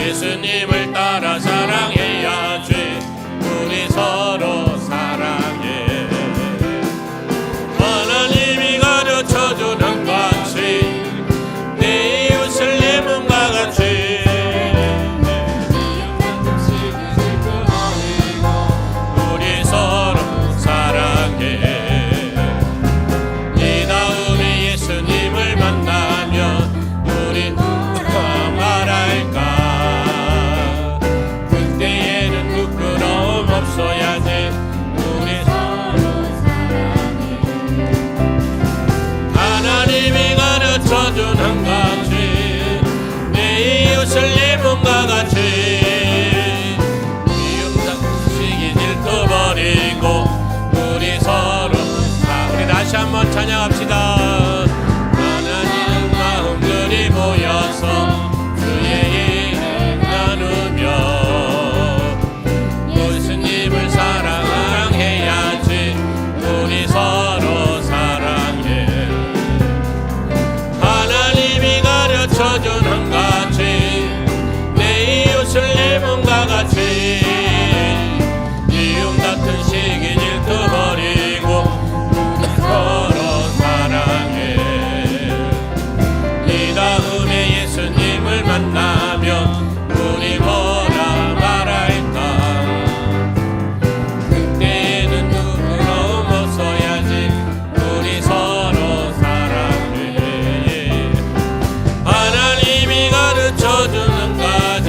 예수님을 따라 사랑해야지. 우리 서로 사랑해. 하나님이 가르쳐주는 같이 내 이웃을 내 몸과 같이 우리 서로 사랑해. 이 다음에 예수님을 만나면 우리 누가 말할까. 그때에는 부끄러움 없어야지. 우리 서로 사랑해. 하나님이 가르쳐주는 같이 내 이웃을 내 몸과 같이 미움 시기 질투 버리고 우리 서로 우리 다시 한번 찬양합시다. 하나님 마음들이 모여서 주의 일을 나누며 예수님을 사랑해야지. 우리 서로 사랑해. 하나님이 가르쳐주는 같이 내 이웃을 내 몸과 같이 미움 같은 시기 질투 버리고 서로 사랑해. 이 다음에 예수님을 만나면 우리 뭐라 말할까. 그때는 부끄러움 없어야지. 우리 서로 사랑해. 하나님이 가르쳐주는 가지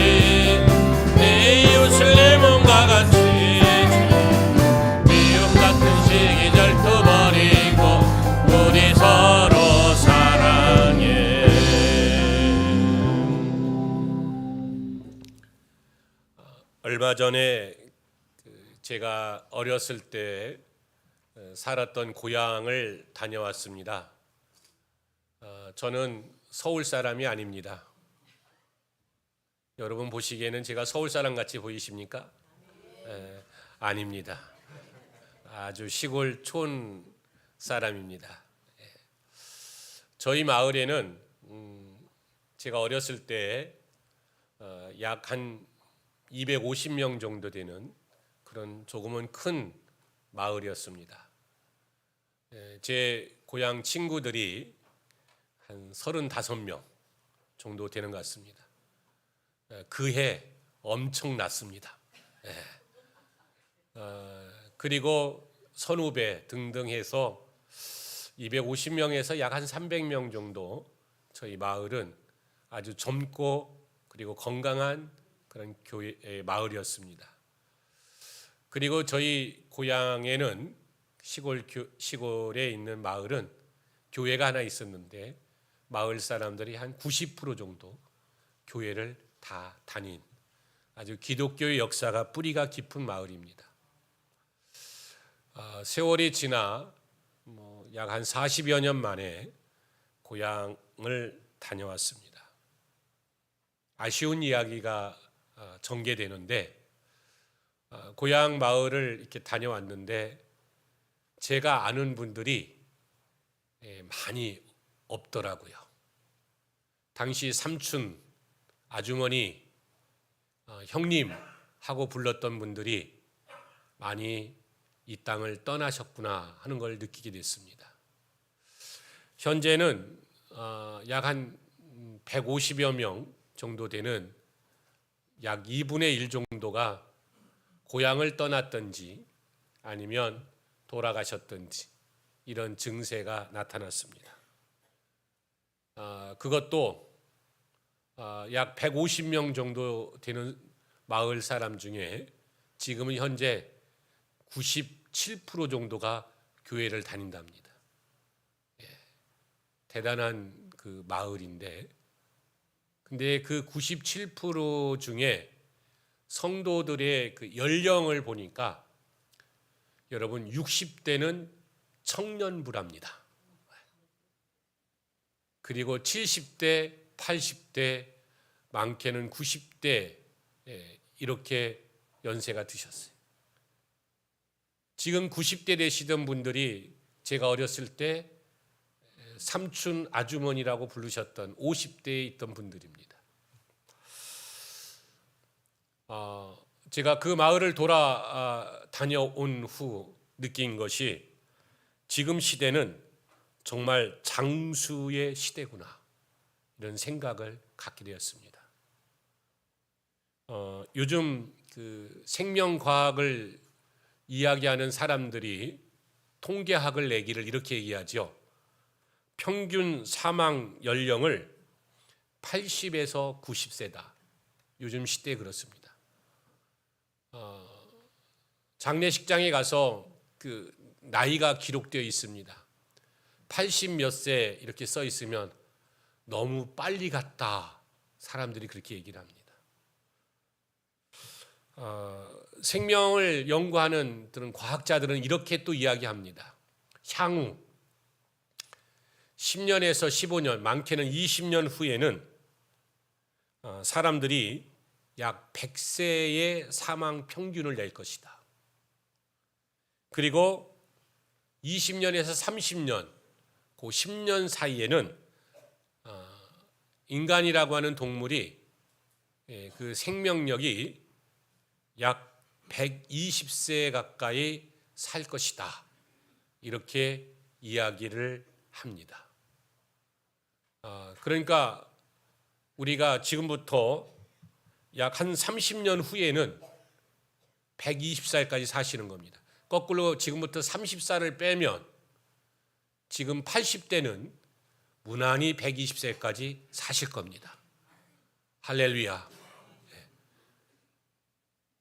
내 이웃을 내 몸과 같이 미움 같은 시기 질투 버리고 우리 서로 사랑해. 얼마 전에 제가 어렸을 때 살았던 고향을 다녀왔습니다. 저는 서울 사람이 아닙니다. 여러분 보시기에는 제가 서울 사람 같이 보이십니까? 아닙니다. 아주 시골 촌 사람입니다. 저희 마을에는 제가 어렸을 때 약 한 250명 정도 되는 그런 조금은 큰 마을이었습니다. 제 고향 친구들이 한 35명 정도 되는 것 같습니다. 그해 엄청났습니다. 그리고 선후배 등등 해서 250명에서 약 한 300명 정도 저희 마을은 아주 젊고 그리고 건강한 그런 교회 마을이었습니다. 그리고 저희 고향에는 시골에 있는 마을은 교회가 하나 있었는데 마을 사람들이 한 90% 정도 교회를 다 다닌 아주 기독교의 역사가 뿌리가 깊은 마을입니다. 세월이 지나 약 한 40여 년 만에 고향을 다녀왔습니다. 아쉬운 이야기가 전개되는데 고향 마을을 이렇게 다녀왔는데 제가 아는 분들이 많이 없더라고요. 당시 삼촌, 아주머니, 형님 하고 불렀던 분들이 많이 이 땅을 떠나셨구나 하는 걸 느끼게 됐습니다. 현재는 약 한 150여 명 정도 되는 약 2분의 1 정도가 고향을 떠났든지 아니면 돌아가셨든지 이런 증세가 나타났습니다. 그것도 약 150명 정도 되는 마을 사람 중에 지금은 현재 97% 정도가 교회를 다닌답니다. 대단한 그 마을인데, 근데 그 97% 중에 성도들의 그 연령을 보니까 여러분 60대는 청년부랍니다. 그리고 70대, 80대, 많게는 90대 이렇게 연세가 드셨어요. 지금 90대 되시던 분들이 제가 어렸을 때 삼촌 아주머니라고 부르셨던 50대에 있던 분들입니다. 제가 그 마을을 다녀온 후 느낀 것이 지금 시대는 정말 장수의 시대구나, 이런 생각을 갖게 되었습니다. 요즘 그 생명과학을 이야기하는 사람들이 통계학을 내기를 이렇게 얘기하죠. 평균 사망 연령을 80에서 90세다. 요즘 시대에 그렇습니다. 장례식장에 가서 그 나이가 기록되어 있습니다. 80 몇 세 이렇게 써 있으면 너무 빨리 갔다, 사람들이 그렇게 얘기를 합니다. 생명을 연구하는 그런 과학자들은 이렇게 또 이야기합니다. 향후 10년에서 15년, 많게는 20년 후에는 사람들이 약 100세의 사망 평균을 낼 것이다. 그리고 20년에서 30년, 그 10년 사이에는 인간이라고 하는 동물이 그 생명력이 약 120세 가까이 살 것이다, 이렇게 이야기를 합니다. 그러니까 우리가 지금부터 약 한 30년 후에는 120살까지 사시는 겁니다. 거꾸로 지금부터 30살을 빼면 지금 80대는 무난히 120세까지 사실 겁니다. 할렐루야.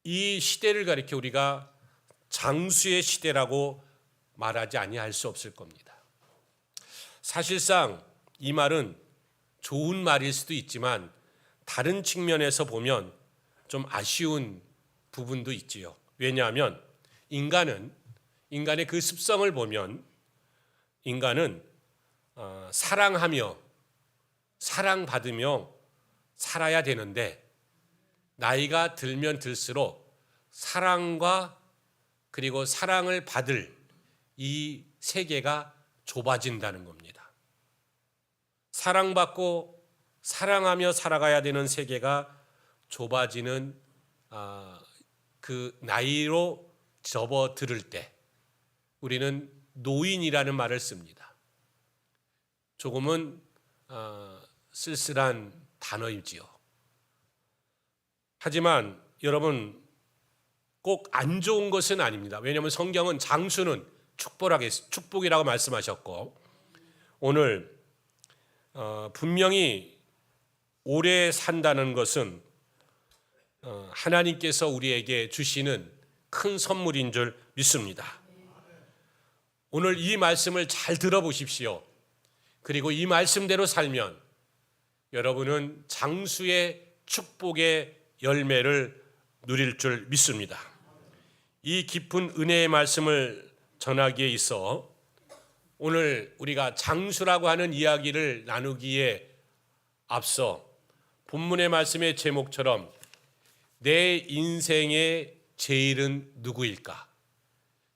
이 시대를 가리켜 우리가 장수의 시대라고 말하지 아니할 수 없을 겁니다. 사실상 이 말은 좋은 말일 수도 있지만 다른 측면에서 보면 좀 아쉬운 부분도 있지요. 왜냐하면 인간의 그 습성을 보면 인간은 사랑하며 사랑받으며 살아야 되는데, 나이가 들면 들수록 사랑과 그리고 사랑을 받을 이 세계가 좁아진다는 겁니다. 사랑받고 사랑하며 살아가야 되는 세계가 좁아지는 그 나이로 접어들을 때 우리는 노인이라는 말을 씁니다. 조금은 쓸쓸한 단어이지요. 하지만 여러분, 꼭 안 좋은 것은 아닙니다. 왜냐하면 성경은 장수는 축복이라고 말씀하셨고, 오늘 분명히 오래 산다는 것은 하나님께서 우리에게 주시는 큰 선물인 줄 믿습니다. 오늘 이 말씀을 잘 들어보십시오. 그리고 이 말씀대로 살면 여러분은 장수의 축복의 열매를 누릴 줄 믿습니다. 이 깊은 은혜의 말씀을 전하기에 있어 오늘 우리가 장수라고 하는 이야기를 나누기에 앞서 본문의 말씀의 제목처럼 내 인생의 제일은 누구일까?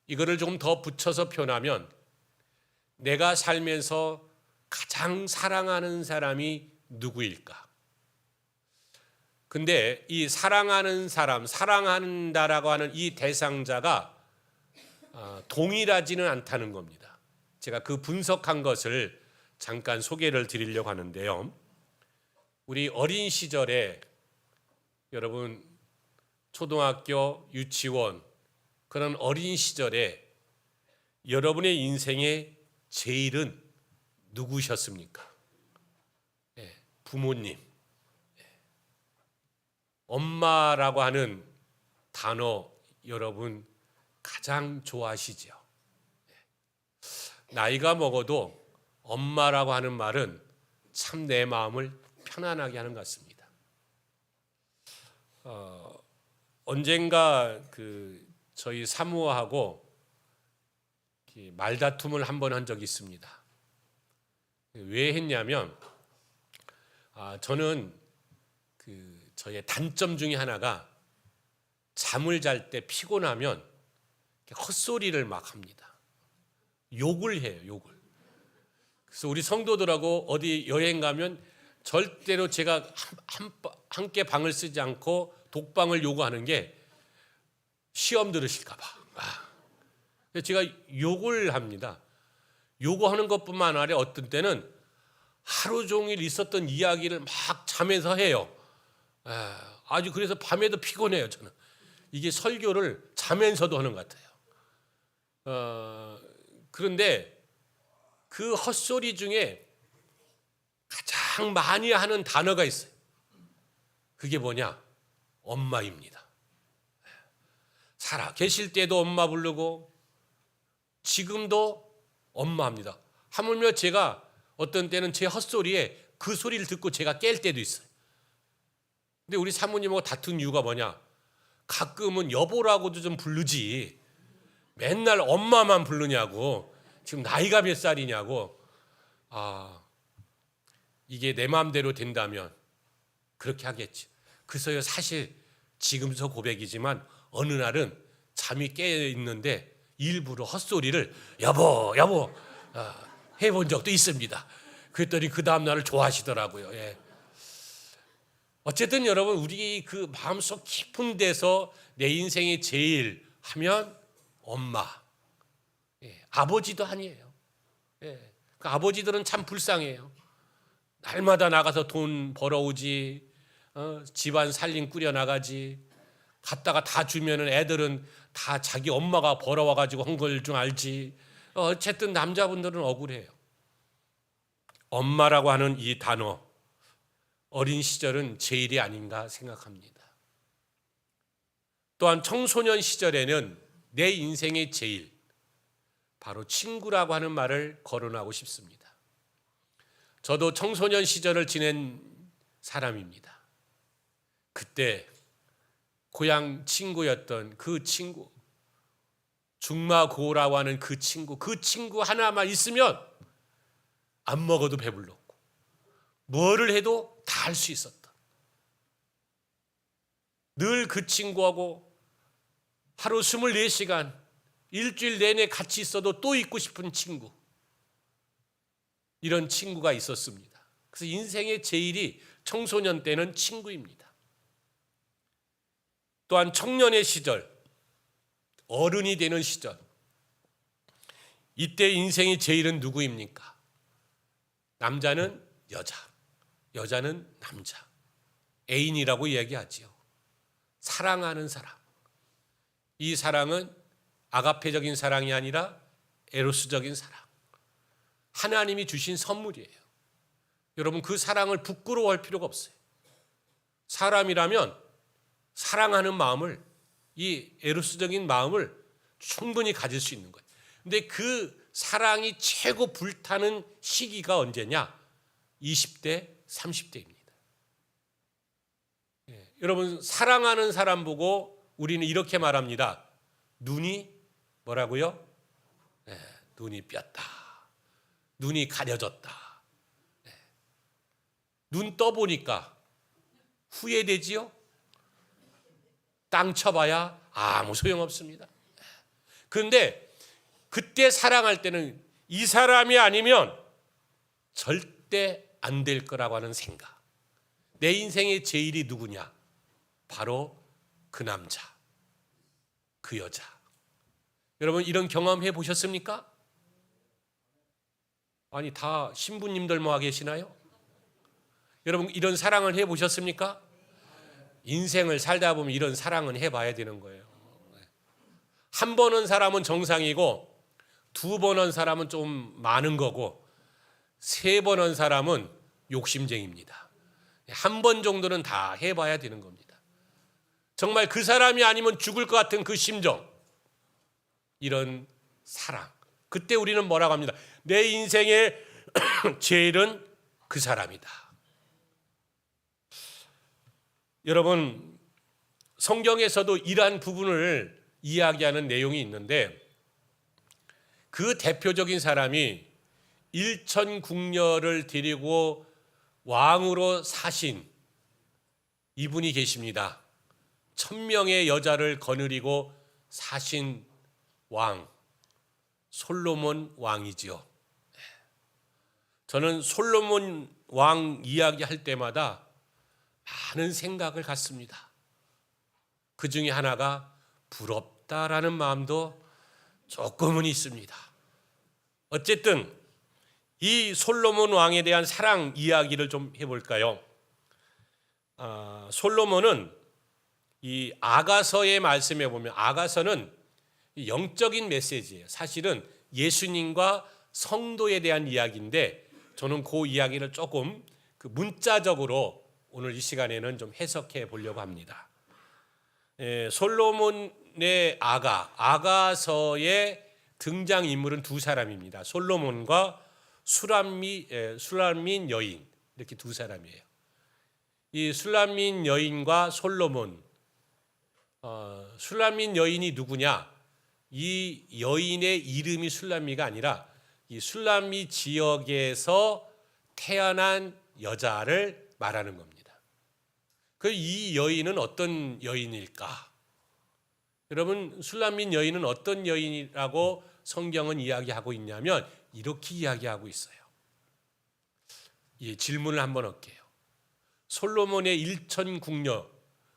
이거를 조금 더 붙여서 표현하면 내가 살면서 가장 사랑하는 사람이 누구일까? 근데 이 사랑하는 사람, 사랑한다라고 하는 이 대상자가 동일하지는 않다는 겁니다. 제가 그 분석한 것을 잠깐 소개를 드리려고 하는데요. 우리 어린 시절에 여러분 초등학교, 유치원 그런 어린 시절에 여러분의 인생의 제일은 누구셨습니까? 부모님. 엄마라고 하는 단어 여러분 가장 좋아하시죠? 나이가 먹어도 엄마라고 하는 말은 참 내 마음을 편안하게 하는 것 같습니다. 언젠가 저희 사무하고 말다툼을 한 번 한 적이 있습니다. 왜 했냐면 저는 저의 단점 중에 하나가 잠을 잘 때 피곤하면 헛소리를 막 합니다. 욕을 해요, 욕을. 그래서 우리 성도들하고 어디 여행 가면 절대로 제가 함께 방을 쓰지 않고 독방을 요구하는 게 시험 들으실까 봐. 제가 욕을 합니다. 요구하는 것뿐만 아니라 어떤 때는 하루 종일 있었던 이야기를 막 자면서 해요. 아주 그래서 밤에도 피곤해요. 저는 이게 설교를 자면서도 하는 것 같아요. 그런데 그 헛소리 중에 가장 많이 하는 단어가 있어요. 그게 뭐냐? 엄마입니다. 살아 계실 때도 엄마 부르고 지금도 엄마합니다. 하물며 제가 어떤 때는 제 헛소리에 그 소리를 듣고 제가 깰 때도 있어요. 근데 우리 사모님하고 다툰 이유가 뭐냐? 가끔은 여보라고도 좀 부르지 맨날 엄마만 부르냐고. 지금 나이가 몇 살이냐고. 이게 내 마음대로 된다면 그렇게 하겠지. 그래서요, 사실 지금서 고백이지만 어느 날은 잠이 깨어 있는데 일부러 헛소리를 여보 해본 적도 있습니다. 그랬더니 그 다음 날을 좋아하시더라고요. 예. 어쨌든 여러분, 우리 그 마음속 깊은 데서 내 인생의 제일 하면 엄마, 아버지도 아니에요. 그 아버지들은 참 불쌍해요. 날마다 나가서 돈 벌어오지, 집안 살림 꾸려나가지, 갔다가 다 주면은 애들은 다 자기 엄마가 벌어와가지고 한 걸 좀 알지. 어쨌든 남자분들은 억울해요. 엄마라고 하는 이 단어, 어린 시절은 제일이 아닌가 생각합니다. 또한 청소년 시절에는 내 인생의 제일, 바로 친구라고 하는 말을 거론하고 싶습니다. 저도 청소년 시절을 지낸 사람입니다. 그때 고향 친구였던 그 친구, 중마고라고 하는 그 친구 하나만 있으면 안 먹어도 배불렀고 뭐를 해도 다 할 수 있었다. 늘 그 친구하고 하루 24시간 일주일 내내 같이 있어도 또 있고 싶은 친구, 이런 친구가 있었습니다. 그래서 인생의 제일이 청소년 때는 친구입니다. 또한 청년의 시절, 어른이 되는 시절, 이때 인생의 제일은 누구입니까? 남자는 여자, 여자는 남자, 애인이라고 이야기하지요. 사랑하는 사람. 이 사랑은 아가페적인 사랑이 아니라 에로스적인 사랑, 하나님이 주신 선물이에요. 여러분, 그 사랑을 부끄러워할 필요가 없어요. 사람이라면 사랑하는 마음을, 이 에로스적인 마음을 충분히 가질 수 있는 거예요. 근데 그 사랑이 최고 불타는 시기가 언제냐? 20대, 30대입니다. 여러분, 사랑하는 사람 보고 우리는 이렇게 말합니다. 눈이 뭐라고요? 눈이 삐었다. 눈이 가려졌다. 눈 떠보니까 후회되지요? 땅 쳐봐야 아무 소용없습니다. 그런데 그때 사랑할 때는 이 사람이 아니면 절대 안 될 거라고 하는 생각. 내 인생의 제일이 누구냐? 바로 그 남자, 그 여자. 여러분, 이런 경험 해보셨습니까? 아니, 다 신부님들만 계시나요? 여러분, 이런 사랑을 해보셨습니까? 인생을 살다 보면 이런 사랑은 해봐야 되는 거예요. 한 번 한 사람은 정상이고, 두 번 한 사람은 좀 많은 거고, 세 번 한 사람은 욕심쟁입니다. 한 번 정도는 다 해봐야 되는 겁니다. 정말 그 사람이 아니면 죽을 것 같은 그 심정, 이런 사랑. 그때 우리는 뭐라고 합니다. 내 인생의 제일은 그 사람이다. 여러분, 성경에서도 이러한 부분을 이야기하는 내용이 있는데, 그 대표적인 사람이 일천궁녀를 데리고 왕으로 사신 이분이 계십니다. 1000명의 여자를 거느리고 사신 왕, 솔로몬 왕이지요. 저는 솔로몬 왕 이야기할 때마다 많은 생각을 갖습니다. 그 중에 하나가 부럽다라는 마음도 조금은 있습니다. 어쨌든 이 솔로몬 왕에 대한 사랑 이야기를 좀 해볼까요? 솔로몬은 이 아가서의 말씀에 보면, 아가서는 영적인 메시지예요. 사실은 예수님과 성도에 대한 이야기인데, 저는 그 이야기를 조금 문자적으로 오늘 이 시간에는 좀 해석해 보려고 합니다. 솔로몬의 아가서의 등장인물은 두 사람입니다. 솔로몬과 술람민 여인, 이렇게 두 사람이에요. 이 술람민 여인과 솔로몬, 술람민 여인이 누구냐? 이 여인의 이름이 술람미가 아니라 이 술람미 지역에서 태어난 여자를 말하는 겁니다. 이 여인은 어떤 여인일까? 여러분, 술람민 여인은 어떤 여인이라고 성경은 이야기하고 있냐면 이렇게 이야기하고 있어요. 질문을 한번 할게요. 솔로몬의 일천궁녀,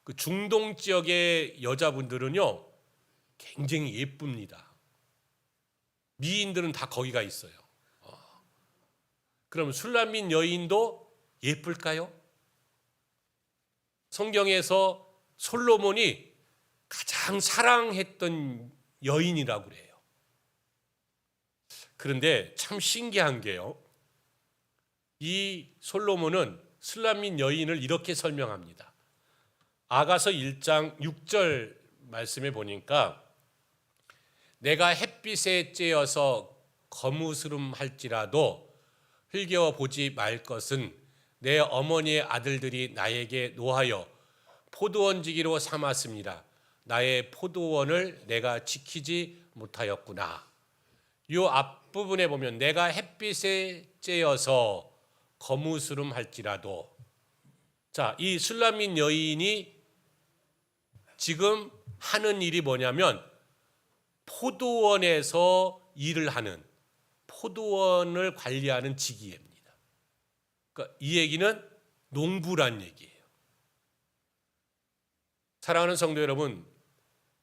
그 중동 지역의 여자분들은요 굉장히 예쁩니다. 미인들은 다 거기가 있어요. 그럼 술람민 여인도 예쁠까요? 성경에서 솔로몬이 가장 사랑했던 여인이라고 그래요. 그런데 참 신기한 게요, 이 솔로몬은 술람민 여인을 이렇게 설명합니다. 아가서 1장 6절 말씀에 보니까 내가 햇빛에 쬐어서 거무스름할지라도 흘겨 보지 말 것은 내 어머니의 아들들이 나에게 노하여 포도원지기로 삼았습니다. 나의 포도원을 내가 지키지 못하였구나. 이 앞부분에 보면 내가 햇빛에 쬐어서 거무스름할지라도, 자, 이 술람민 여인이 지금 하는 일이 뭐냐면 포도원에서 일을 하는, 포도원을 관리하는 직위입니다. 그러니까 이 얘기는 농부란 얘기예요. 사랑하는 성도 여러분,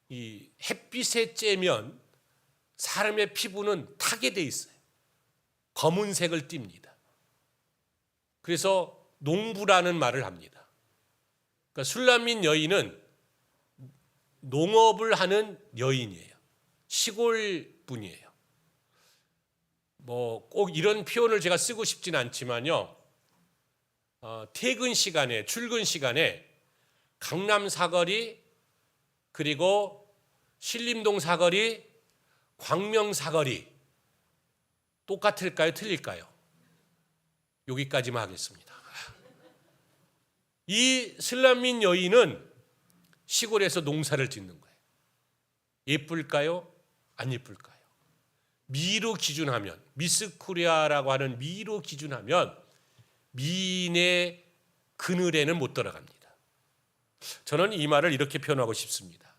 이 햇빛에 쬐면 사람의 피부는 타게 돼 있어요. 검은색을 띱니다. 그래서 농부라는 말을 합니다. 그러니까 술람민 여인은 농업을 하는 여인이에요. 시골 분이에요. 뭐 꼭 이런 표현을 제가 쓰고 싶진 않지만요, 퇴근 시간에, 출근 시간에 강남 사거리, 그리고 신림동 사거리, 광명 사거리 똑같을까요? 틀릴까요? 여기까지만 하겠습니다. 이 술람민 여인은 시골에서 농사를 짓는 거예요. 예쁠까요? 안 예쁠까요? 미로 기준하면, 미스 코리아라고 하는 미로 기준하면 미인의 그늘에는 못 들어갑니다. 저는 이 말을 이렇게 표현하고 싶습니다.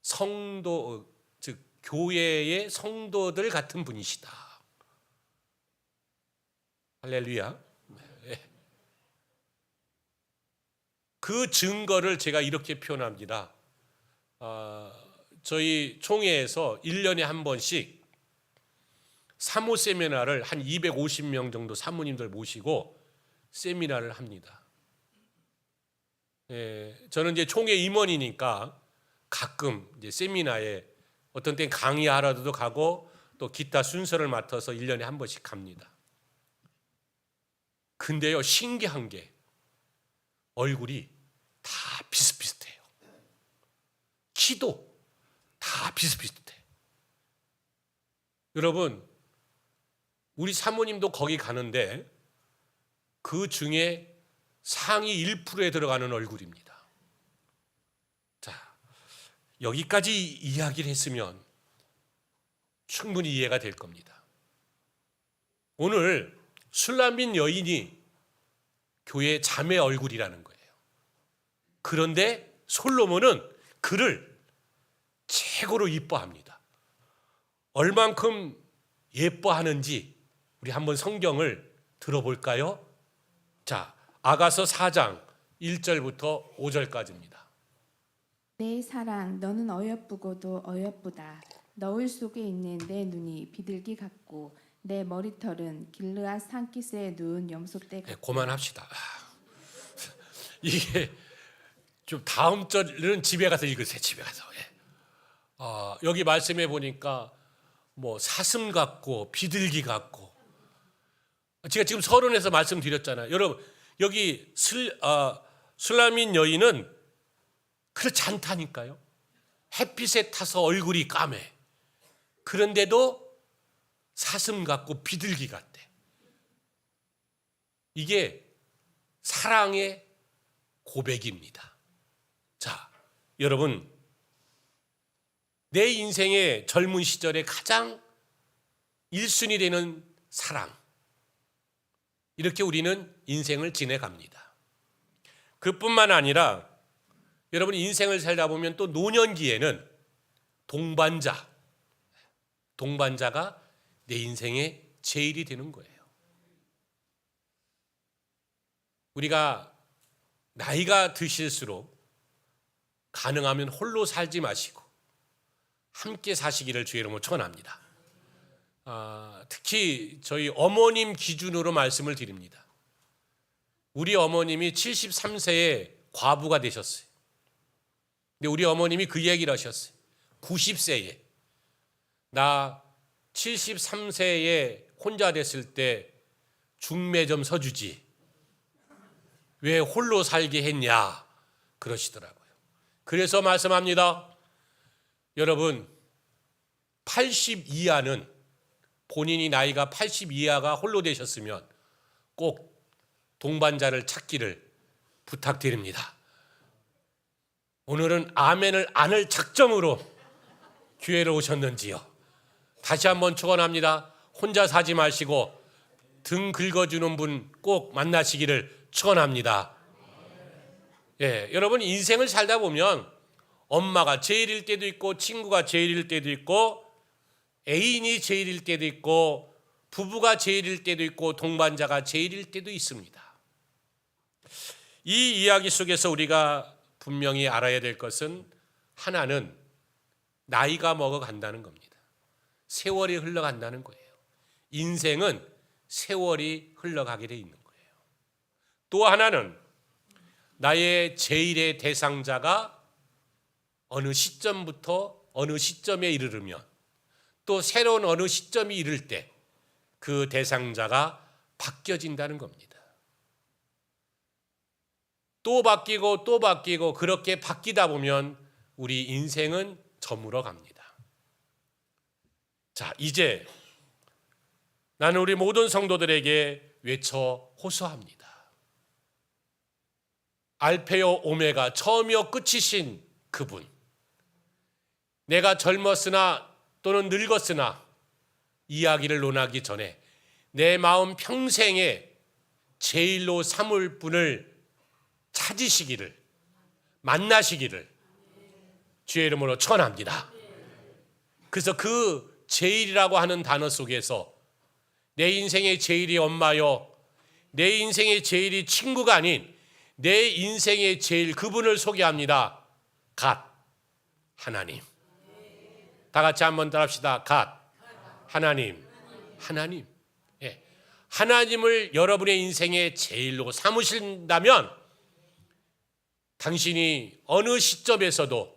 성도, 즉 교회의 성도들 같은 분이시다. 할렐루야. 그 증거를 제가 이렇게 표현합니다. 저희 총회에서 1년에 한 번씩 사모 세미나를 한 250명 정도 사모님들 모시고 세미나를 합니다. 저는 이제 총회 임원이니까 가끔 이제 세미나에 어떤 땐 강의하러도 가고 또 기타 순서를 맡아서 1년에 한 번씩 갑니다. 근데요, 신기한 게 얼굴이 다 비슷비슷해요. 키도 다 비슷비슷해. 여러분, 우리 사모님도 거기 가는데 그 중에 상위 1%에 들어가는 얼굴입니다. 자, 여기까지 이야기를 했으면 충분히 이해가 될 겁니다. 오늘 술람민 여인이 교회 자매 얼굴이라는 거예요. 그런데 솔로몬은 그를 최고로 이뻐합니다. 얼만큼 예뻐하는지 우리 한번 성경을 들어볼까요? 자, 아가서 4장 1절부터 5절까지입니다. 내 사랑 너는 어여쁘고도 어여쁘다. 너울 속에 있는 내 눈이 비둘기 같고 내 머리털은 길르앗 산기슭에 누운 염소떼 같다. 그만합시다. 이게 좀 다음 절은 집에 가서 읽으세요. 집에 가서. 여기 말씀해 보니까 뭐 사슴 같고 비둘기 같고, 제가 지금 서론에서 말씀드렸잖아요. 여러분 여기 술라민 여인은 그렇지 않다니까요. 햇빛에 타서 얼굴이 까매. 그런데도 사슴 같고 비둘기 같대. 이게 사랑의 고백입니다. 자, 여러분, 내 인생의 젊은 시절에 가장 1순위 되는 사랑, 이렇게 우리는 인생을 지내갑니다. 그뿐만 아니라 여러분 인생을 살다 보면 또 노년기에는 동반자가 내 인생의 제일이 되는 거예요. 우리가 나이가 드실수록 가능하면 홀로 살지 마시고 함께 사시기를 주의 이름으로 축원합니다. 특히 저희 어머님 기준으로 말씀을 드립니다. 우리 어머님이 73세에 과부가 되셨어요. 근데 우리 어머님이 그 얘기를 하셨어요. 90세에 나 73세에 혼자 됐을 때 중매 좀 서주지 왜 홀로 살게 했냐 그러시더라고요. 그래서 말씀합니다. 여러분 80 이하는, 본인이 나이가 80 이하가 홀로 되셨으면 꼭 동반자를 찾기를 부탁드립니다. 오늘은 아멘을 안 할 작정으로 교회를 오셨는지요. 다시 한번 축원합니다. 혼자 사지 마시고 등 긁어주는 분 꼭 만나시기를 축원합니다. 여러분 인생을 살다 보면 엄마가 제일일 때도 있고 친구가 제일일 때도 있고 애인이 제일일 때도 있고 부부가 제일일 때도 있고 동반자가 제일일 때도 있습니다. 이 이야기 속에서 우리가 분명히 알아야 될 것은 하나는 나이가 먹어간다는 겁니다. 세월이 흘러간다는 거예요. 인생은 세월이 흘러가게 돼 있는 거예요. 또 하나는 나의 제일의 대상자가 어느 시점부터 어느 시점에 이르르면 또 새로운 어느 시점이 이를 때 그 대상자가 바뀌어진다는 겁니다. 또 바뀌고 또 바뀌고 그렇게 바뀌다 보면 우리 인생은 저물어 갑니다. 자, 이제 나는 우리 모든 성도들에게 외쳐 호소합니다. 알페요 오메가, 처음이요 끝이신 그분, 내가 젊었으나 또는 늙었으나 이야기를 논하기 전에 내 마음 평생에 제일로 삼을 분을 찾으시기를, 만나시기를 주의 이름으로 축원합니다. 그래서 그 제일이라고 하는 단어 속에서 내 인생의 제일이 엄마요, 내 인생의 제일이 친구가 아닌 내 인생의 제일, 그분을 소개합니다. 갓, 하나님. 다 같이 한번 따라합시다. 갓, 하나님. 하나님. 하나님을 여러분의 인생의 제일로 삼으신다면 당신이 어느 시점에서도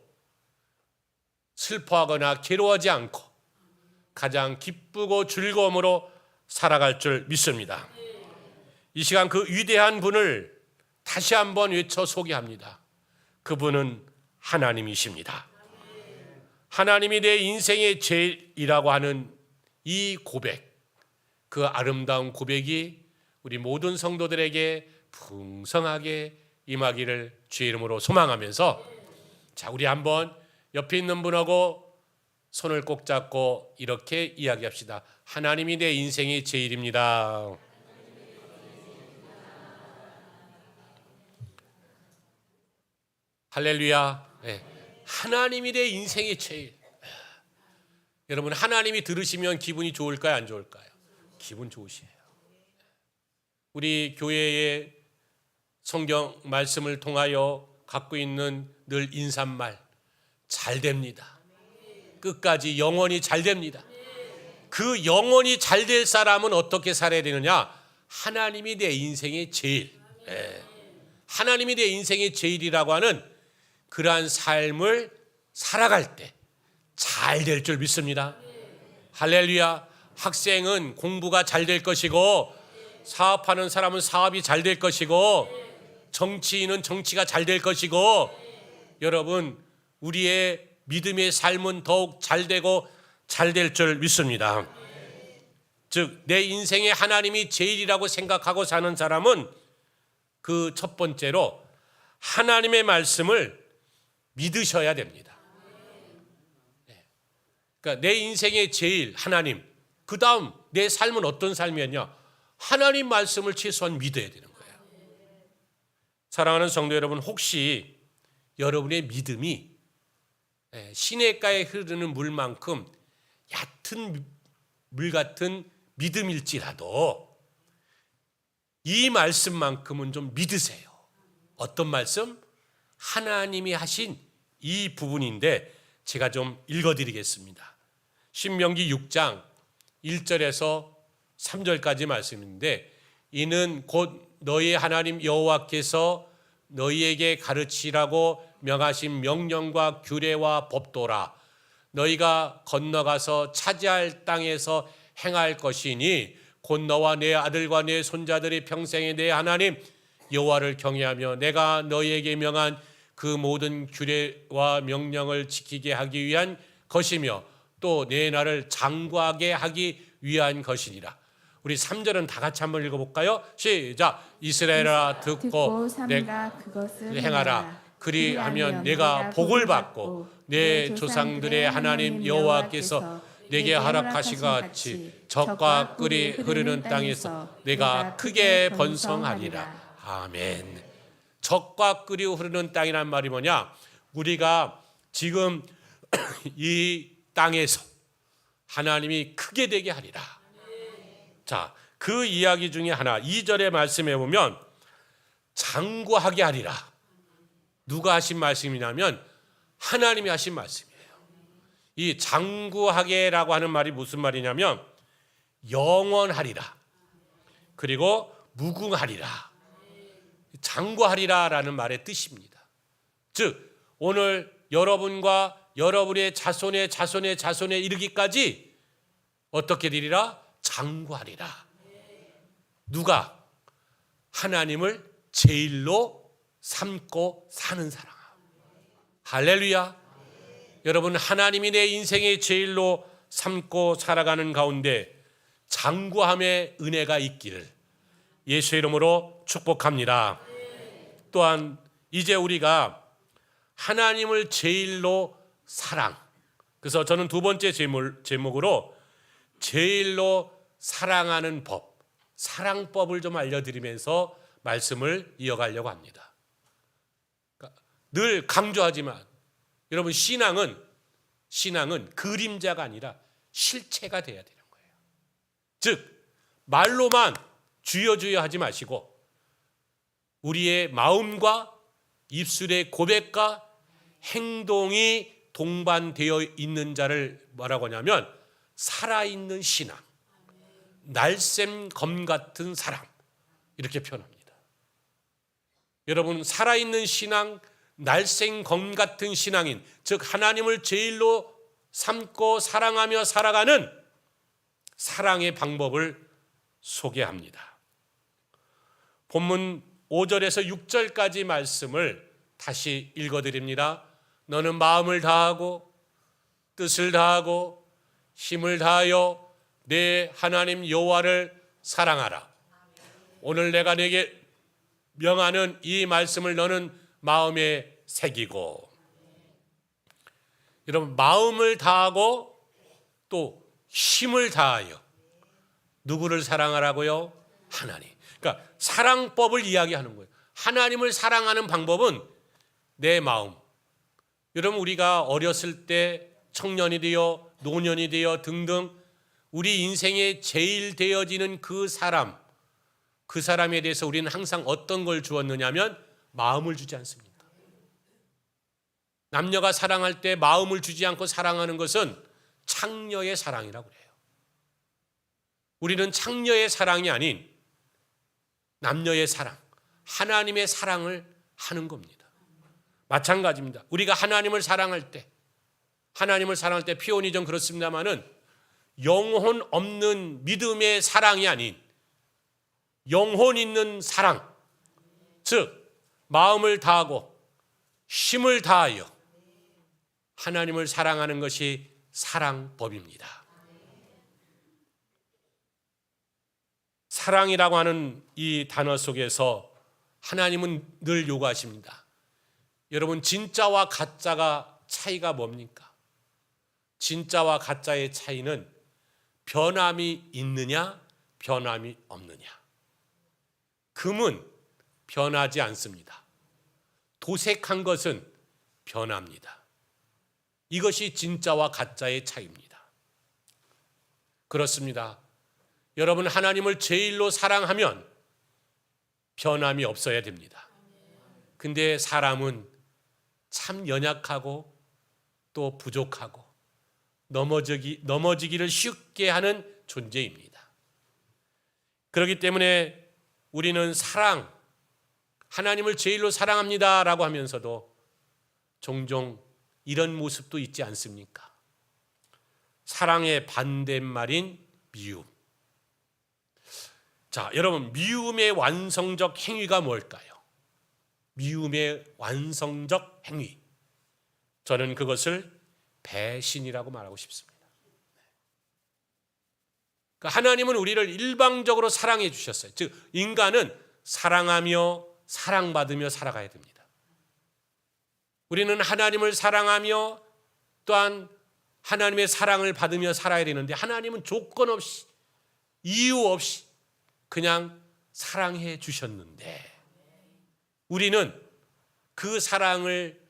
슬퍼하거나 괴로워하지 않고 가장 기쁘고 즐거움으로 살아갈 줄 믿습니다. 이 시간 그 위대한 분을 다시 한번 외쳐 소개합니다. 그분은 하나님이십니다. 하나님이 내 인생의 제일이라고 하는 이 고백, 그 아름다운 고백이 우리 모든 성도들에게 풍성하게 임하기를 주의 이름으로 소망하면서, 자, 우리 한번 옆에 있는 분하고 손을 꼭 잡고 이렇게 이야기합시다. 하나님이 내 인생의 제일입니다. 할렐루야. 하나님이 내 인생의 제일. 여러분, 하나님이 들으시면 기분이 좋을까요, 안 좋을까요? 기분 좋으시에요. 우리 교회의 성경 말씀을 통하여 갖고 있는 늘 인사말, 잘 됩니다. 끝까지 영원히 잘 됩니다. 그 영원히 잘 될 사람은 어떻게 살아야 되느냐? 하나님이 내 인생의 제일, 하나님이 내 인생의 제일이라고 하는 그러한 삶을 살아갈 때 잘 될 줄 믿습니다. 할렐루야. 학생은 공부가 잘 될 것이고, 사업하는 사람은 사업이 잘 될 것이고, 정치인은 정치가 잘 될 것이고, 여러분 우리의 믿음의 삶은 더욱 잘 되고 잘 될 줄 믿습니다. 즉 내 인생에 하나님이 제일이라고 생각하고 사는 사람은 그 첫 번째로 하나님의 말씀을 믿으셔야 됩니다. 그러니까 내 인생의 제일 하나님, 그 다음 내 삶은 어떤 삶이었냐? 하나님 말씀을 최소한 믿어야 되는 거예요. 사랑하는 성도 여러분, 혹시 여러분의 믿음이 시냇가에 흐르는 물만큼 얕은 물 같은 믿음일지라도 이 말씀만큼은 좀 믿으세요. 어떤 말씀? 하나님이 하신 이 부분인데 제가 좀 읽어드리겠습니다. 신명기 6장 1절에서 3절까지 말씀인데, 이는 곧 너희 하나님 여호와께서 너희에게 가르치라고 명하신 명령과 규례와 법도라. 너희가 건너가서 차지할 땅에서 행할 것이니 곧 너와 내 아들과 내 손자들이 평생에 내 하나님 여호와를 경외하며 내가 너희에게 명한 그 모든 규례와 명령을 지키게 하기 위한 것이며 또 내 나를 장구하게 하기 위한 것이니라. 우리 3절은 다 같이 한번 읽어볼까요? 시작. 이스라엘아 듣고 삼가 그것을 행하라. 그리하면 내가 복을 받고 내 조상들의 하나님 여호와께서 내게 허락하신 것 같이 적과 꿀이 흐르는 땅에서 내가 크게 번성하리라. 아멘. 적과 꿀이 흐르는 땅이란 말이 뭐냐? 우리가 지금 이 땅에서 하나님이 크게 되게 하리라. 자, 그 이야기 중에 하나 2절의 말씀에 보면 장구하게 하리라. 누가 하신 말씀이냐면 하나님이 하신 말씀이에요. 이 장구하게라고 하는 말이 무슨 말이냐면 영원하리라, 그리고 무궁하리라. 장구하리라라는 말의 뜻입니다. 즉 오늘 여러분과 여러분의 자손의 자손의 자손에 이르기까지 어떻게 되리라? 장구하리라. 누가? 하나님을 제일로 삼고 사는 사람. 할렐루야. 여러분, 하나님이 내 인생의 제일로 삼고 살아가는 가운데 장구함의 은혜가 있기를 예수의 이름으로 축복합니다. 또한 이제 우리가 하나님을 제일로 사랑, 그래서 저는 두 번째 제목으로 제일로 사랑하는 법, 사랑법을 좀 알려드리면서 말씀을 이어가려고 합니다. 그러니까 늘 강조하지만 여러분, 신앙은 그림자가 아니라 실체가 돼야 되는 거예요. 즉 말로만 주여 주여 하지 마시고 우리의 마음과 입술의 고백과 행동이 동반되어 있는 자를 뭐라고 하냐면 살아있는 신앙, 날쌘 검 같은 사랑, 이렇게 표현합니다. 여러분, 살아있는 신앙, 날쌘 검 같은 신앙인, 즉 하나님을 제일로 삼고 사랑하며 살아가는 사랑의 방법을 소개합니다. 본문 5절에서 6절까지 말씀을 다시 읽어드립니다. 너는 마음을 다하고 뜻을 다하고 힘을 다하여 내 하나님 여호와를 사랑하라. 오늘 내가 내게 명하는 이 말씀을 너는 마음에 새기고. 여러분, 마음을 다하고 또 힘을 다하여 누구를 사랑하라고요? 하나님. 그러니까 사랑법을 이야기하는 거예요. 하나님을 사랑하는 방법은 내 마음. 여러분, 우리가 어렸을 때 청년이 되어 노년이 되어 등등 우리 인생에 제일 되어지는 그 사람에 대해서 우리는 항상 어떤 걸 주었느냐면 마음을 주지 않습니까? 남녀가 사랑할 때 마음을 주지 않고 사랑하는 것은 창녀의 사랑이라고 그래요. 우리는 창녀의 사랑이 아닌 남녀의 사랑, 하나님의 사랑을 하는 겁니다. 마찬가지입니다. 우리가 하나님을 사랑할 때 표현이 좀 그렇습니다만은 영혼 없는 믿음의 사랑이 아닌 영혼 있는 사랑, 즉 마음을 다하고 힘을 다하여 하나님을 사랑하는 것이 사랑법입니다. 사랑이라고 하는 이 단어 속에서 하나님은 늘 요구하십니다. 여러분, 진짜와 가짜가 차이가 뭡니까? 진짜와 가짜의 차이는 변함이 있느냐, 변함이 없느냐. 금은 변하지 않습니다. 도색한 것은 변합니다. 이것이 진짜와 가짜의 차이입니다. 그렇습니다. 여러분, 하나님을 제일로 사랑하면 변함이 없어야 됩니다. 근데 사람은 참 연약하고 또 부족하고 넘어지기를 쉽게 하는 존재입니다. 그렇기 때문에 우리는 하나님을 제일로 사랑합니다라고 하면서도 종종 이런 모습도 있지 않습니까? 사랑의 반대말인 미움. 자, 여러분, 미움의 완성적 행위가 뭘까요? 미움의 완성적 행위. 저는 그것을 배신이라고 말하고 싶습니다. 그러니까 하나님은 우리를 일방적으로 사랑해 주셨어요. 즉, 인간은 사랑하며 사랑받으며 살아가야 됩니다. 우리는 하나님을 사랑하며 또한 하나님의 사랑을 받으며 살아야 되는데, 하나님은 조건 없이, 이유 없이 그냥 사랑해 주셨는데, 우리는 그 사랑을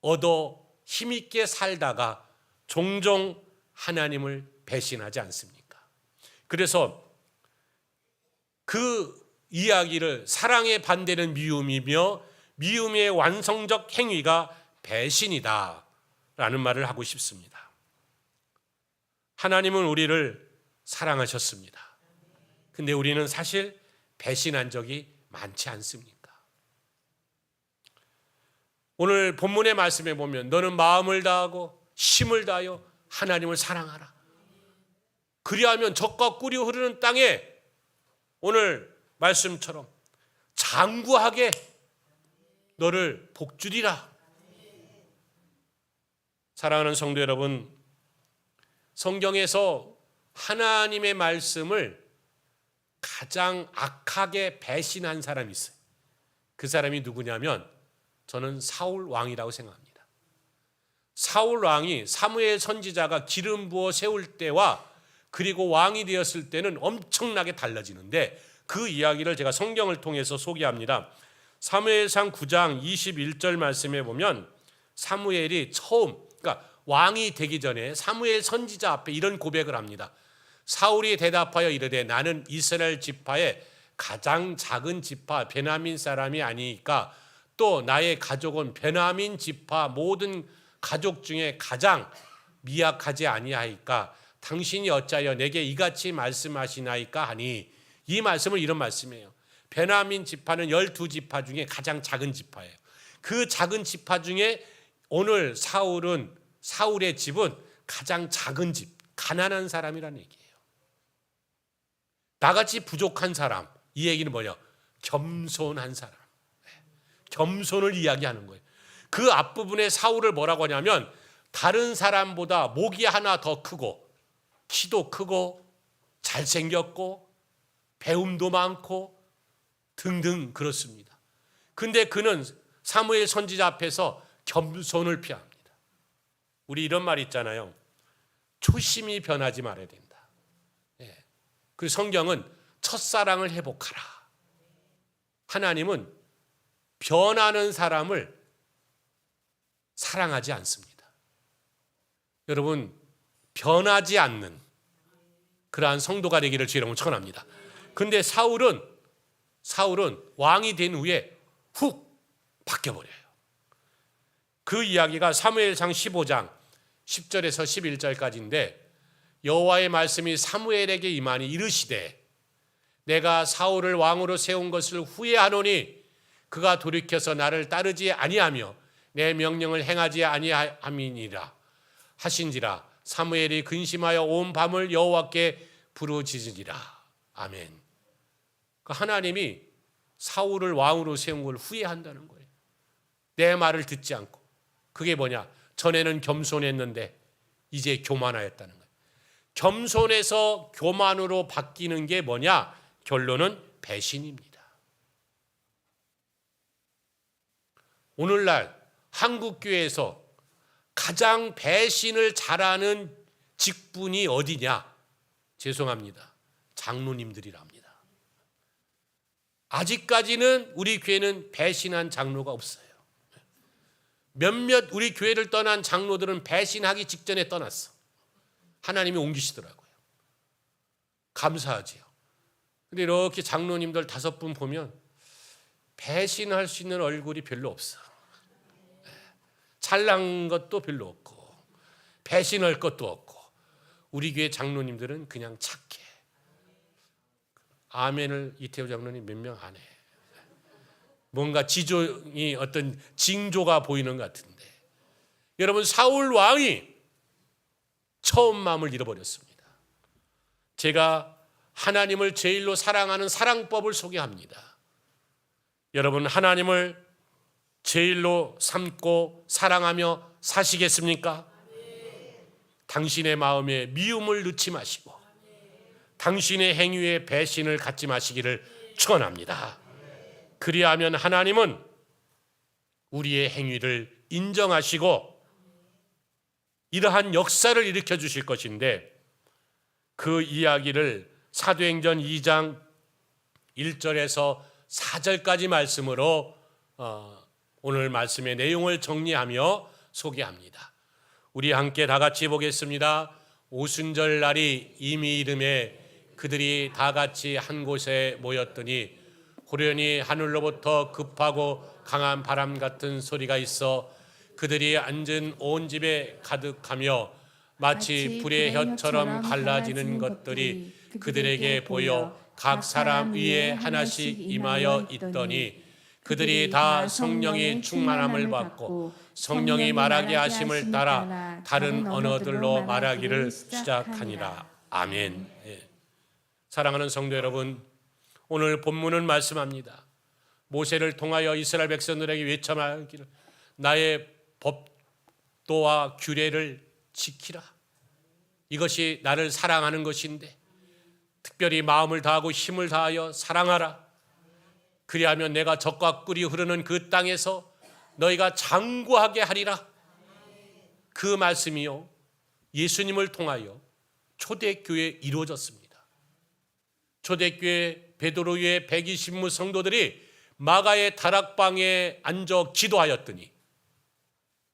얻어 힘있게 살다가 종종 하나님을 배신하지 않습니까? 그래서 그 이야기를 사랑의 반대는 미움이며 미움의 완성적 행위가 배신이다 라는 말을 하고 싶습니다. 하나님은 우리를 사랑하셨습니다. 근데 우리는 사실 배신한 적이 많지 않습니까? 오늘 본문의 말씀에 보면 너는 마음을 다하고 힘을 다하여 하나님을 사랑하라. 그리하면 젖과 꿀이 흐르는 땅에 오늘 말씀처럼 장구하게 너를 복주리라. 사랑하는 성도 여러분, 성경에서 하나님의 말씀을 가장 악하게 배신한 사람이 있어요. 그 사람이 누구냐면 저는 사울 왕이라고 생각합니다. 사울 왕이 사무엘 선지자가 기름 부어 세울 때와 그리고 왕이 되었을 때는 엄청나게 달라지는데, 그 이야기를 제가 성경을 통해서 소개합니다. 사무엘상 9장 21절 말씀에 보면 사무엘이 그러니까 왕이 되기 전에 사무엘 선지자 앞에 이런 고백을 합니다. 사울이 대답하여 이르되 나는 이스라엘 지파의 가장 작은 지파 베냐민 사람이 아니니까 또 나의 가족은 베냐민 지파 모든 가족 중에 가장 미약하지 아니하이까 당신이 어찌하여 내게 이같이 말씀하시나이까 하니, 이 말씀은 이런 말씀이에요. 베냐민 지파는 12지파 중에 가장 작은 지파예요. 그 작은 지파 중에 오늘 사울의 집은 가장 작은 집, 가난한 사람이라는 얘기예요. 나같이 부족한 사람, 이 얘기는 뭐냐? 겸손한 사람. 겸손을 이야기하는 거예요. 그 앞부분에 사울을 뭐라고 하냐면 다른 사람보다 목이 하나 더 크고 키도 크고 잘생겼고 배움도 많고 등등 그렇습니다. 근데 그는 사무엘 선지자 앞에서 겸손을 피합니다. 우리 이런 말 있잖아요. 초심이 변하지 말아야 된다. 그 성경은 첫사랑을 회복하라. 하나님은 변하는 사람을 사랑하지 않습니다. 여러분, 변하지 않는 그러한 성도가 되기를 주의 이름으로 축원합니다. 근데 사울은 왕이 된 후에 훅 바뀌어버려요. 그 이야기가 사무엘상 15장 10절에서 11절까지인데 여호와의 말씀이 사무엘에게 임하니 이르시되 내가 사울을 왕으로 세운 것을 후회하노니 그가 돌이켜서 나를 따르지 아니하며 내 명령을 행하지 아니함이니라 하신지라. 사무엘이 근심하여 온 밤을 여호와께 부르짖으니라. 아멘. 하나님이 사울을 왕으로 세운 걸 후회한다는 거예요. 내 말을 듣지 않고. 그게 뭐냐? 전에는 겸손했는데 이제 교만하였다는 거예요. 겸손에서 교만으로 바뀌는 게 뭐냐? 결론은 배신입니다. 오늘날 한국교회에서 가장 배신을 잘하는 직분이 어디냐? 죄송합니다. 장로님들이랍니다. 아직까지는 우리 교회는 배신한 장로가 없어요. 몇몇 우리 교회를 떠난 장로들은 배신하기 직전에 떠났어. 하나님이 옮기시더라고요. 감사하지요. 근데 이렇게 장로님들 5분 보면 배신할 수 있는 얼굴이 별로 없어. 잘난 것도 별로 없고 배신할 것도 없고 우리 교회 장로님들은 그냥 착해. 아멘을 이태호 장로님 몇 명 안 해. 뭔가 지종이 어떤 징조가 보이는 것 같은데 여러분 사울 왕이 처음 마음을 잃어버렸습니다. 제가 하나님을 제일로 사랑하는 사랑법을 소개합니다. 여러분 하나님을 제일로 삼고 사랑하며 사시겠습니까? 당신의 마음에 미움을 넣지 마시고 당신의 행위에 배신을 갖지 마시기를 축원합니다. 그리하면 하나님은 우리의 행위를 인정하시고 이러한 역사를 일으켜 주실 것인데 그 이야기를 사도행전 2장 1절에서 4절까지 말씀으로 오늘 말씀의 내용을 정리하며 소개합니다. 우리 함께 다 같이 보겠습니다. 오순절 날이 이미 이름에 그들이 다 같이 한 곳에 모였더니 호련히 하늘로부터 급하고 강한 바람 같은 소리가 있어 그들이 앉은 온 집에 가득하며 마치 불의 혀처럼 갈라지는 것들이 그들에게 보여 각 사람 위에 하나씩 임하여 있더니 그들이 다 성령이 충만함을 받고 성령이 말하게 하심을 따라 다른 언어들로 말하기를 시작하니라. 아멘. 사랑하는 성도 여러분, 오늘 본문은 말씀합니다. 모세를 통하여 이스라엘 백성들에게 외쳐말하기를 나의 법도와 규례를 지키라. 이것이 나를 사랑하는 것인데 특별히 마음을 다하고 힘을 다하여 사랑하라. 그리하면 내가 젖과 꿀이 흐르는 그 땅에서 너희가 장구하게 하리라. 그 말씀이요 예수님을 통하여 초대교회에 이루어졌습니다. 초대교회 베드로의 120무 성도들이 마가의 다락방에 앉아 기도하였더니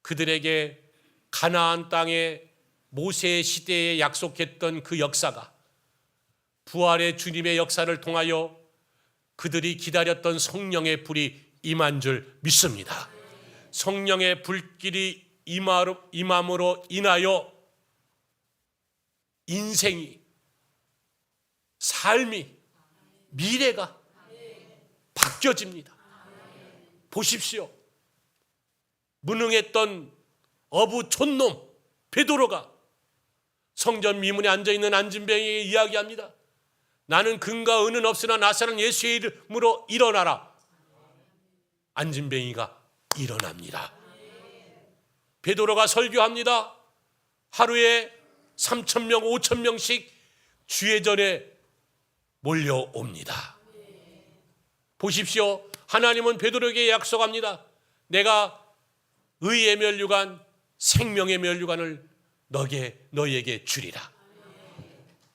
그들에게 가나안 땅에 모세 시대에 약속했던 그 역사가 부활의 주님의 역사를 통하여 그들이 기다렸던 성령의 불이 임한 줄 믿습니다. 성령의 불길이 임함으로 인하여 인생이, 삶이, 미래가 바뀌어집니다. 보십시오. 무능했던 어부 촌놈 베드로가 성전 미문에 앉아있는 안진뱅이에게 이야기합니다. 나는 금과 은은 없으나 나사렛 예수의 이름으로 일어나라. 안진뱅이가 일어납니다. 베드로가 설교합니다. 하루에 3,000명, 5,000명씩 주회전에 몰려옵니다. 보십시오. 하나님은 베드로에게 약속합니다. 내가 의의 면류관, 생명의 면류관을 너희에게 주리라.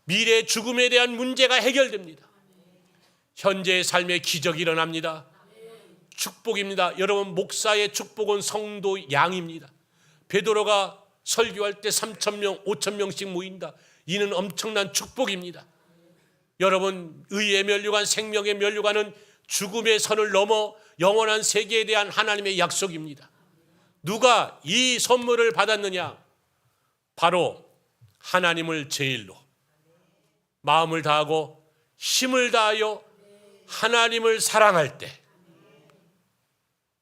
미래 죽음에 대한 문제가 해결됩니다. 현재의 삶의 기적이 일어납니다. 축복입니다. 여러분, 목사의 축복은 성도 양입니다. 베드로가 설교할 때 3,000명, 5,000명씩 모인다. 이는 엄청난 축복입니다. 여러분, 의의 면류관, 생명의 면류관은 죽음의 선을 넘어 영원한 세계에 대한 하나님의 약속입니다. 누가 이 선물을 받았느냐? 바로 하나님을 제일로 마음을 다하고 힘을 다하여 하나님을 사랑할 때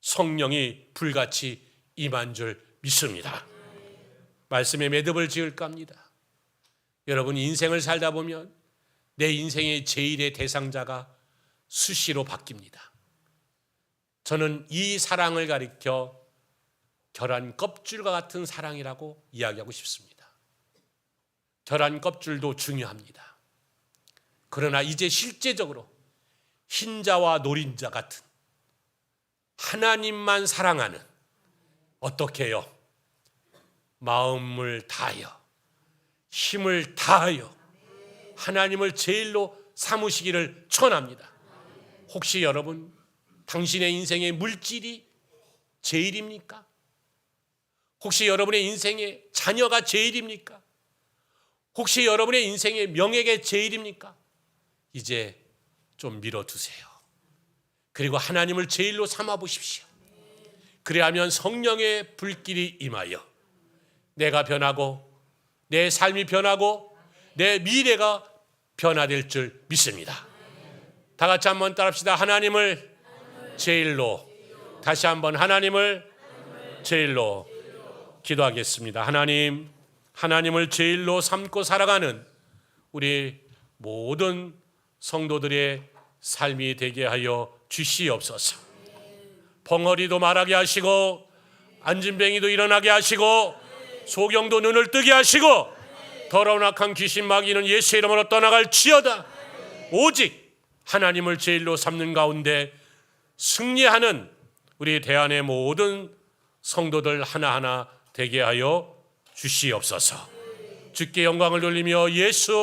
성령이 불같이 임한 줄 믿습니다. 말씀에 매듭을 지을까 합니다. 여러분, 인생을 살다 보면 내 인생의 제일의 대상자가 수시로 바뀝니다. 저는 이 사랑을 가리켜 계란 껍질과 같은 사랑이라고 이야기하고 싶습니다. 계란 껍질도 중요합니다. 그러나 이제 실제적으로 흰자와 노린자 같은 하나님만 사랑하는, 어떻게 해요? 마음을 다하여 힘을 다하여 하나님을 제일로 삼으시기를 축원합니다. 혹시 여러분, 당신의 인생의 물질이 제일입니까? 혹시 여러분의 인생의 자녀가 제일입니까? 혹시 여러분의 인생의 명예가 제일입니까? 이제 좀 밀어두세요. 그리고 하나님을 제일로 삼아 보십시오. 그래야면 성령의 불길이 임하여 내가 변하고 내 삶이 변하고 내 미래가 변화될 줄 믿습니다. 다 같이 한번 따라합시다. 하나님을 제일로. 다시 한번 하나님을 제일로. 기도하겠습니다. 하나님, 하나님을 제일로 삼고 살아가는 우리 모든 성도들의 삶이 되게 하여 주시옵소서. 벙어리도 말하게 하시고 안진뱅이도 일어나게 하시고 소경도 눈을 뜨게 하시고 더러운 악한 귀신 마귀는 예수의 이름으로 떠나갈지어다. 오직 하나님을 제일로 삼는 가운데 승리하는 우리 대안의 모든 성도들 하나하나 되게 하여 주시옵소서. 주께 영광을 돌리며 예수